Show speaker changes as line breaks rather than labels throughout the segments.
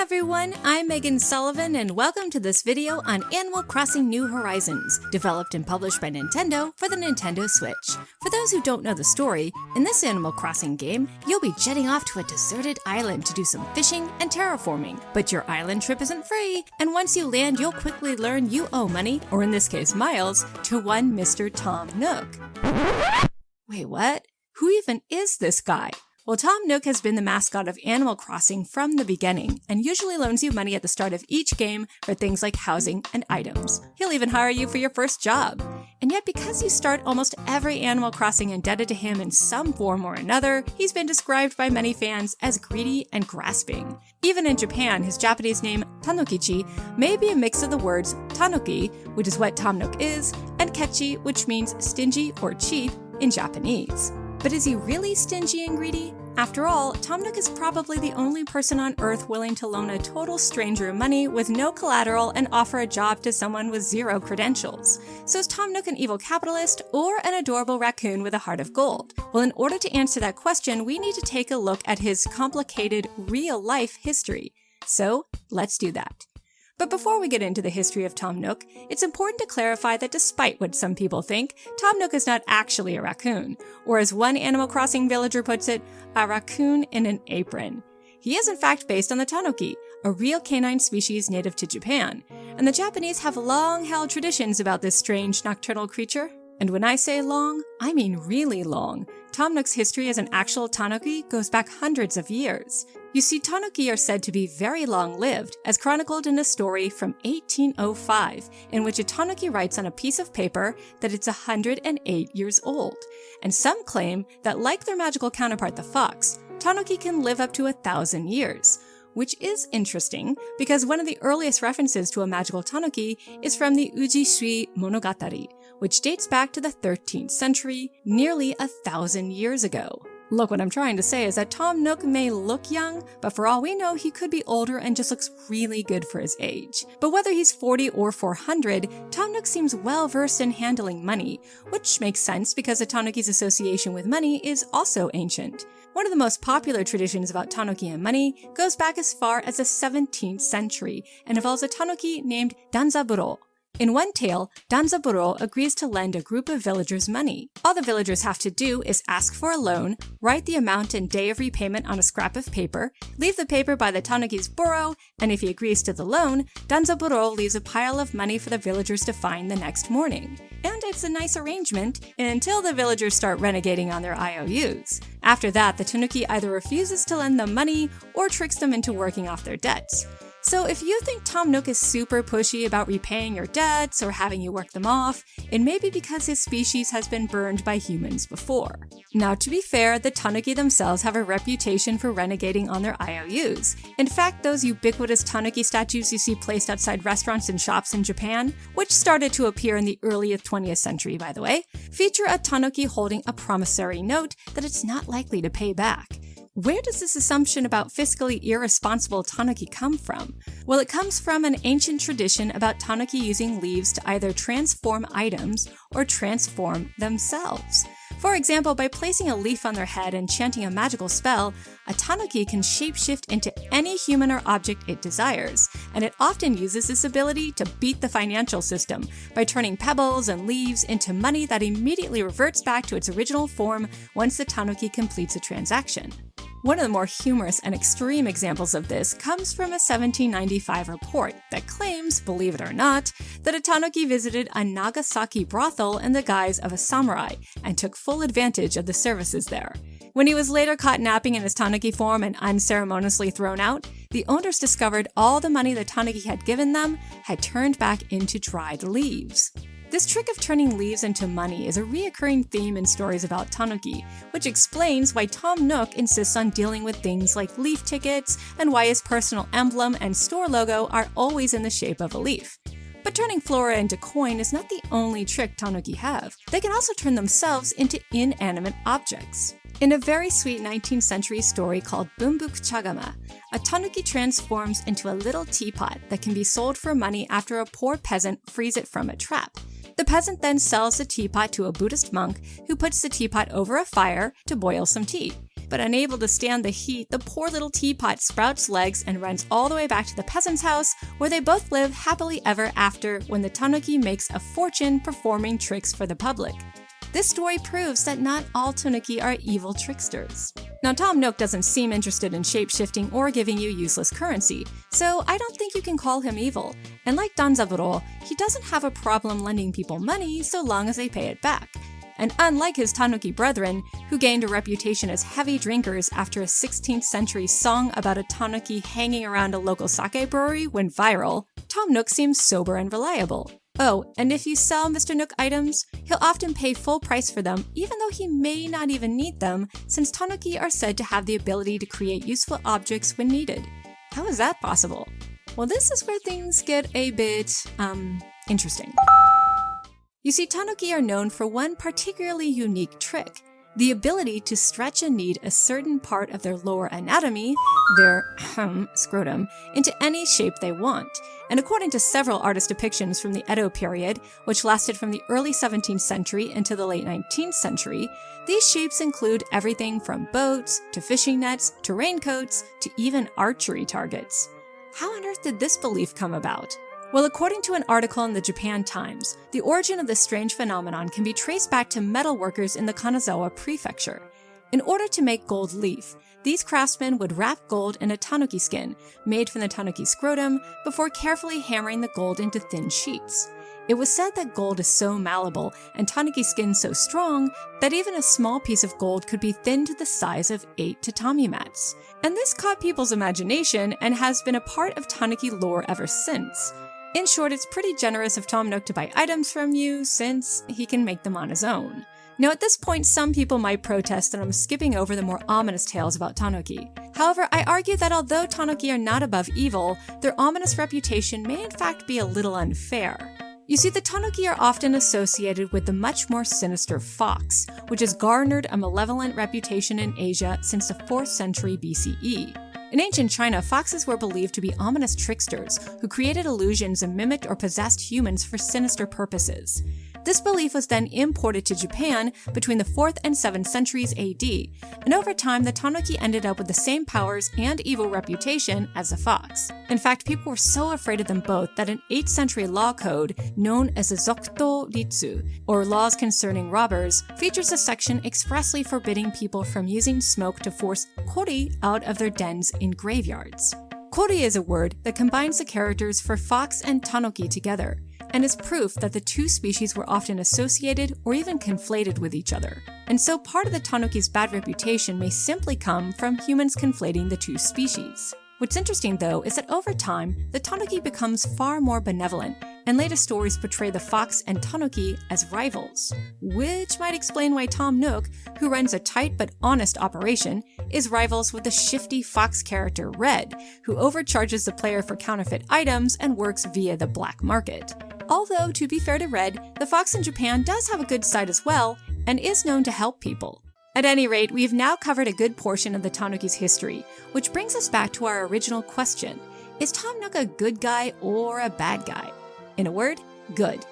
everyone, I'm Megan Sullivan and welcome to this video on Animal Crossing New Horizons, developed and published by Nintendo for the Nintendo Switch. For those who don't know the story, in this Animal Crossing game, you'll be jetting off to a deserted island to do some fishing and terraforming. But your island trip isn't free, and once you land, you'll quickly learn you owe money, or in this case miles, to one Mr. Tom Nook. Wait, what? Who even is this guy? Well, Tom Nook has been the mascot of Animal Crossing from the beginning, and usually loans you money at the start of each game for things like housing and items. He'll even hire you for your first job. And yet, because you start almost every Animal Crossing indebted to him in some form or another, he's been described by many fans as greedy and grasping. Even in Japan, his Japanese name, Tanuki, may be a mix of the words Tanuki, which is what Tom Nook is, and Kechi, which means stingy or cheap in Japanese. But is he really stingy and greedy? After all, Tom Nook is probably the only person on Earth willing to loan a total stranger money with no collateral and offer a job to someone with zero credentials. So is Tom Nook an evil capitalist or an adorable raccoon with a heart of gold? Well, in order to answer that question, we need to take a look at his complicated, real-life history. So let's do that. But before we get into the history of Tom Nook, it's important to clarify that despite what some people think, Tom Nook is not actually a raccoon, or as one Animal Crossing villager puts it, a raccoon in an apron. He is in fact based on the Tanuki, a real canine species native to Japan, and the Japanese have long-held traditions about this strange nocturnal creature. And when I say long, I mean really long. Tom Nook's history as an actual Tanuki goes back hundreds of years. You see, Tanuki are said to be very long-lived, as chronicled in a story from 1805, in which a Tanuki writes on a piece of paper that it's 108 years old. And some claim that, like their magical counterpart the fox, Tanuki can live up to 1,000 years. Which is interesting, because one of the earliest references to a magical Tanuki is from the Uji Shui Monogatari, which dates back to the 13th century, nearly 1,000 years ago. Look, what I'm trying to say is that Tom Nook may look young, but for all we know, he could be older and just looks really good for his age. But whether he's 40 or 400, Tom Nook seems well-versed in handling money, which makes sense because the Tanuki's association with money is also ancient. One of the most popular traditions about Tanuki and money goes back as far as the 17th century and involves a Tanuki named Danzaburo. In one tale, Danzaburo agrees to lend a group of villagers money. All the villagers have to do is ask for a loan, write the amount and day of repayment on a scrap of paper, leave the paper by the Tanuki's burrow, and if he agrees to the loan, Danzaburo leaves a pile of money for the villagers to find the next morning. And it's a nice arrangement until the villagers start renegating on their IOUs. After that, the Tanuki either refuses to lend them money or tricks them into working off their debts. So if you think Tom Nook is super pushy about repaying your debts or having you work them off, it may be because his species has been burned by humans before. Now, to be fair, the Tanuki themselves have a reputation for renegating on their IOUs. In fact, those ubiquitous Tanuki statues you see placed outside restaurants and shops in Japan, which started to appear in the early 20th century, by the way, feature a Tanuki holding a promissory note that it's not likely to pay back. Where does this assumption about fiscally irresponsible Tanuki come from? Well, it comes from an ancient tradition about Tanuki using leaves to either transform items or transform themselves. For example, by placing a leaf on their head and chanting a magical spell, a Tanuki can shapeshift into any human or object it desires, and it often uses this ability to beat the financial system by turning pebbles and leaves into money that immediately reverts back to its original form once the Tanuki completes a transaction. One of the more humorous and extreme examples of this comes from a 1795 report that claims, believe it or not, that a Tanuki visited a Nagasaki brothel in the guise of a samurai and took full advantage of the services there. When he was later caught napping in his Tanuki form and unceremoniously thrown out, the owners discovered all the money the Tanuki had given them had turned back into dried leaves. This trick of turning leaves into money is a reoccurring theme in stories about Tanuki, which explains why Tom Nook insists on dealing with things like leaf tickets and why his personal emblem and store logo are always in the shape of a leaf. But turning flora into coin is not the only trick Tanuki have. They can also turn themselves into inanimate objects. In a very sweet 19th century story called Bumbuk Chagama, a Tanuki transforms into a little teapot that can be sold for money after a poor peasant frees it from a trap. The peasant then sells the teapot to a Buddhist monk who puts the teapot over a fire to boil some tea. But unable to stand the heat, the poor little teapot sprouts legs and runs all the way back to the peasant's house, where they both live happily ever after when the Tanuki makes a fortune performing tricks for the public. This story proves that not all Tanuki are evil tricksters. Now, Tom Nook doesn't seem interested in shape-shifting or giving you useless currency, so I don't think you can call him evil. And like Danzaburo, he doesn't have a problem lending people money so long as they pay it back. And unlike his Tanuki brethren, who gained a reputation as heavy drinkers after a 16th century song about a Tanuki hanging around a local sake brewery went viral, Tom Nook seems sober and reliable. Oh, and if you sell Mr. Nook items, he'll often pay full price for them, even though he may not even need them, since Tanuki are said to have the ability to create useful objects when needed. How is that possible? Well, this is where things get a bit, interesting. You see, Tanuki are known for one particularly unique trick: the ability to stretch and knead a certain part of their lower anatomy, their scrotum, into any shape they want. And according to several artist depictions from the Edo period, which lasted from the early 17th century into the late 19th century, these shapes include everything from boats, to fishing nets, to raincoats, to even archery targets. How on earth did this belief come about? Well, according to an article in the Japan Times, the origin of this strange phenomenon can be traced back to metal workers in the Kanazawa prefecture. In order to make gold leaf, these craftsmen would wrap gold in a tanuki skin, made from the tanuki scrotum, before carefully hammering the gold into thin sheets. It was said that gold is so malleable and tanuki skin so strong that even a small piece of gold could be thinned to the size of 8 tatami mats. And this caught people's imagination and has been a part of tanuki lore ever since. In short, it's pretty generous of Tom Nook to buy items from you, since he can make them on his own. Now, at this point, some people might protest that I'm skipping over the more ominous tales about Tanuki. However, I argue that although Tanuki are not above evil, their ominous reputation may in fact be a little unfair. You see, the Tanuki are often associated with the much more sinister fox, which has garnered a malevolent reputation in Asia since the 4th century BCE. In ancient China, foxes were believed to be ominous tricksters who created illusions and mimicked or possessed humans for sinister purposes. This belief was then imported to Japan between the 4th and 7th centuries AD, and over time the Tanuki ended up with the same powers and evil reputation as the fox. In fact, people were so afraid of them both that an 8th century law code known as the Zokuto Ritsu, or Laws Concerning Robbers, features a section expressly forbidding people from using smoke to force kori out of their dens in graveyards. Kori is a word that combines the characters for fox and tanuki together, and is proof that the two species were often associated or even conflated with each other. And so part of the tanuki's bad reputation may simply come from humans conflating the two species. What's interesting, though, is that over time, the tanuki becomes far more benevolent, and later stories portray the fox and tanuki as rivals. Which might explain why Tom Nook, who runs a tight but honest operation, is rivals with the shifty fox character Red, who overcharges the player for counterfeit items and works via the black market. Although, to be fair to Red, the fox in Japan does have a good side as well, and is known to help people. At any rate, we've now covered a good portion of the Tanuki's history, which brings us back to our original question: is Tom Nook a good guy or a bad guy? In a word, good.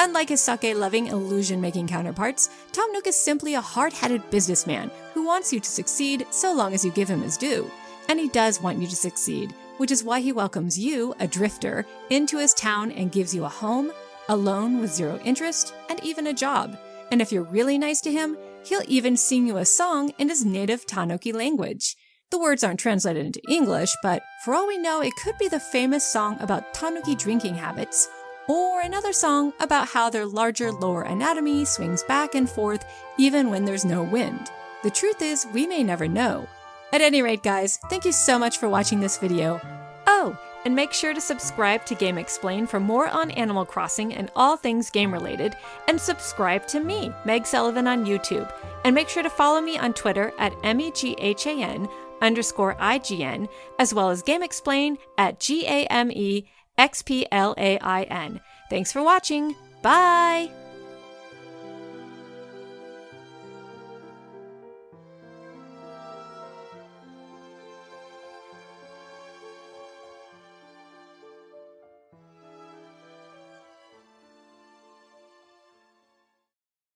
Unlike his sake-loving, illusion-making counterparts, Tom Nook is simply a hard-headed businessman who wants you to succeed so long as you give him his due. And he does want you to succeed, which is why he welcomes you, a drifter, into his town and gives you a home, a loan with 0 interest, and even a job. And if you're really nice to him, he'll even sing you a song in his native Tanuki language. The words aren't translated into English, but for all we know, it could be the famous song about Tanuki drinking habits, or another song about how their larger lower anatomy swings back and forth even when there's no wind. The truth is, we may never know. At any rate, guys, thank you so much for watching this video. Oh, and make sure to subscribe to Game Explain for more on Animal Crossing and all things game-related, and subscribe to me, Meg Sullivan, on YouTube. And make sure to follow me on Twitter at MEGHAN_IGN, as well as Game Explain at GAMEXPLAIN. Thanks for watching. Bye!